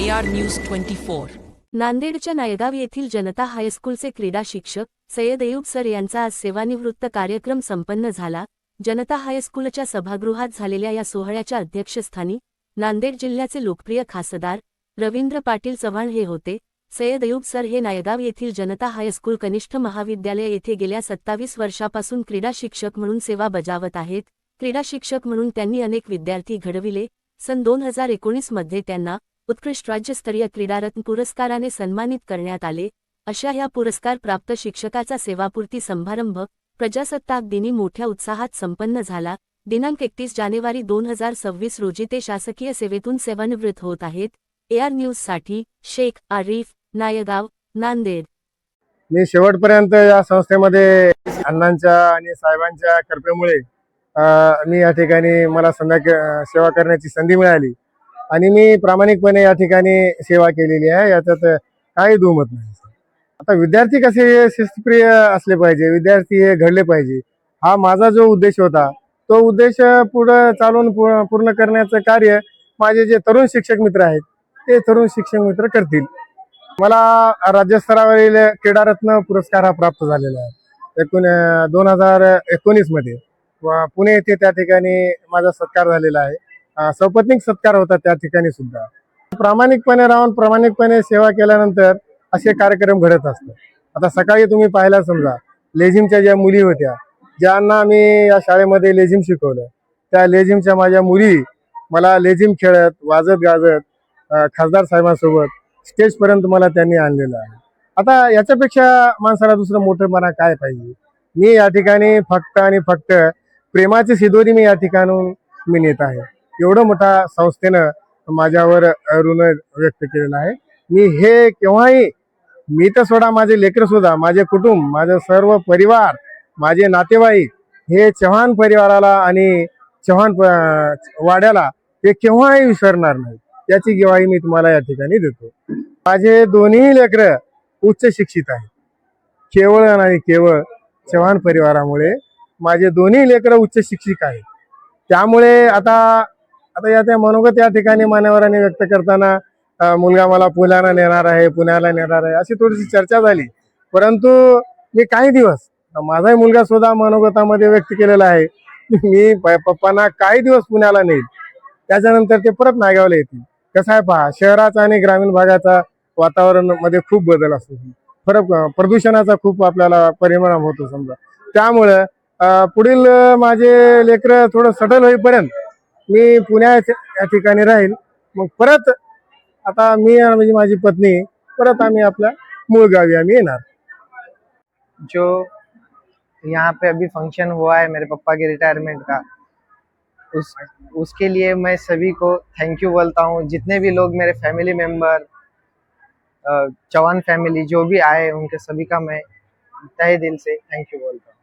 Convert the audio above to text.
AR News 24. नांदेडच्या नायगाव येथील जनता हायस्कूलचे क्रीडा शिक्षक सय्यद अयूब सर यांचा आज सेवानिवृत्त कार्यक्रम संपन्न झाला. जनता हायस्कूलच्या सभागृहात झालेल्या या सोहळ्याच्या अध्यक्षस्थानी नांदेड जिल्ह्याचे लोकप्रिय खासदार रवींद्र पाटील चव्हाण हे होते. सय्यद अयूब सर हे नायगाव येथील जनता हायस्कूल कनिष्ठ महाविद्यालय येथे गेल्या 27 वर्षापासून क्रीडा शिक्षक म्हणून सेवा बजावत आहेत. क्रीडा शिक्षक म्हणून त्यांनी अनेक विद्यार्थी घडविले. सन 2019 मध्ये त्यांना उत्कृष्ट राज्यस्तरीय क्रीडारत्न पुरस्काराने सन्मानित करण्यात आले. अशा ह्या पुरस्कार प्राप्त शिक्षकाचा सेवापूर्ती समारंभ प्रजासत्ताक दिनी मोठ्या उत्साहात संपन्न झाला. दिनांक 31 जानेवारी 2026 रोजी ते शासकीय सेवेतून सेवानिवृत्त होत आहेत. AR न्यूजसाठी शेख आरिफ, नायगाव, नांदेड. मी शेवटपर्यंत या संस्थेमध्ये अण्णांच्या आणि साहेबांच्या कृपेमुळे मी या ठिकाणी मला सेवा करण्याची संधी मिळाली आणि मी प्रामाणिकपणे या ठिकाणी सेवा केलेली आहे, याच्यात काही दुमत नाही. आता विद्यार्थी कसे शिस्तप्रिय असले पाहिजे, विद्यार्थी हे घडले पाहिजे, हा माझा जो उद्देश होता तो उद्देश पुढे चालून पूर्ण करण्याचं कार्य माझे जे तरुण शिक्षक मित्र आहेत ते तरुण शिक्षक मित्र करतील. मला राज्यस्तरावरील क्रीडारत्न पुरस्कार हा प्राप्त झालेला आहे 2019 मध्ये. पुणे येथे त्या ठिकाणी माझा सत्कार झालेला आहे. सपत्नीक सत्कार होता त्या ठिकाणी सुद्धा. प्रामाणिकपणे राहून प्रामाणिकपणे सेवा केल्यानंतर असे कार्यक्रम घडत असतात. आता सकाळी तुम्ही पाहिला समजा लेझिमच्या ज्या मुली होत्या, ज्यांना मी या शाळेमध्ये लेझिम शिकवलं, त्या लेझिमच्या माझ्या मुली मला लेझिम खेळत वाजत गाजत खासदार साहेबांसोबत स्टेजपर्यंत मला त्यांनी आणलेलं आहे. आता याच्यापेक्षा माणसाला दुसरं मोठेपणा काय पाहिजे. मी या ठिकाणी फक्त आणि फक्त प्रेमाची शिदोरी मी या ठिकाणून मी नेत आहे. एवढं मोठा संस्थेनं माझ्यावर ऋण व्यक्त केलेलं आहे. मी हे केव्हाही, मी तर सोडा, माझे लेकर सुद्धा, माझे कुटुंब, माझे सर्व परिवार, माझे नातेवाईक हे चव्हाण परिवाराला आणि चव्हाण वाड्याला ते केव्हाही विसरणार नाही, याची ग्वाही मी तुम्हाला या ठिकाणी देतो. माझे दोन्ही लेकर उच्च शिक्षित आहेत. केवळ आणि केवळ चव्हाण परिवारामुळे माझे दोन्ही लेकर उच्च शिक्षित आहेत. त्यामुळे आता या त्या मनोगत या ठिकाणी मान्यवरांनी व्यक्त करताना मुलगा मला पुण्याला नेणार आहे अशी थोडीशी चर्चा झाली. परंतु मी काही दिवस, माझाही मुलगा सुद्धा मनोगतामध्ये व्यक्त केलेला आहे की मी पप्पांना काही दिवस पुण्याला नेईल, त्याच्यानंतर ते परत नायगावला येतील. कसं आहे पहा, शहराचा आणि ग्रामीण भागाचा वातावरण मध्ये खूप बदल असतो, फरक, प्रदूषणाचा खूप आपल्याला परिणाम होतो समजा. त्यामुळे पुढील माझे लेकर थोडं सटल होईपर्यंत मी पुण्याच्या ठिकाणी राहील. मग परत आता मी म्हणजे माझी पत्नी परत आम्ही आपल्या मूळ गावी आम्ही येणार. जो यहाँ पे अभी फंक्शन हुआ है मेरे पापा के रिटायरमेंट का, उसके लिए मैं सभी को थैंक यू बोलता हूँ. जितने भी लोग मेरे फैमिली मेंबर, चौहान फैमिली जो भी आए, उनके सभी का मैं तहे दिल से थैंक यू बोलता हूँ.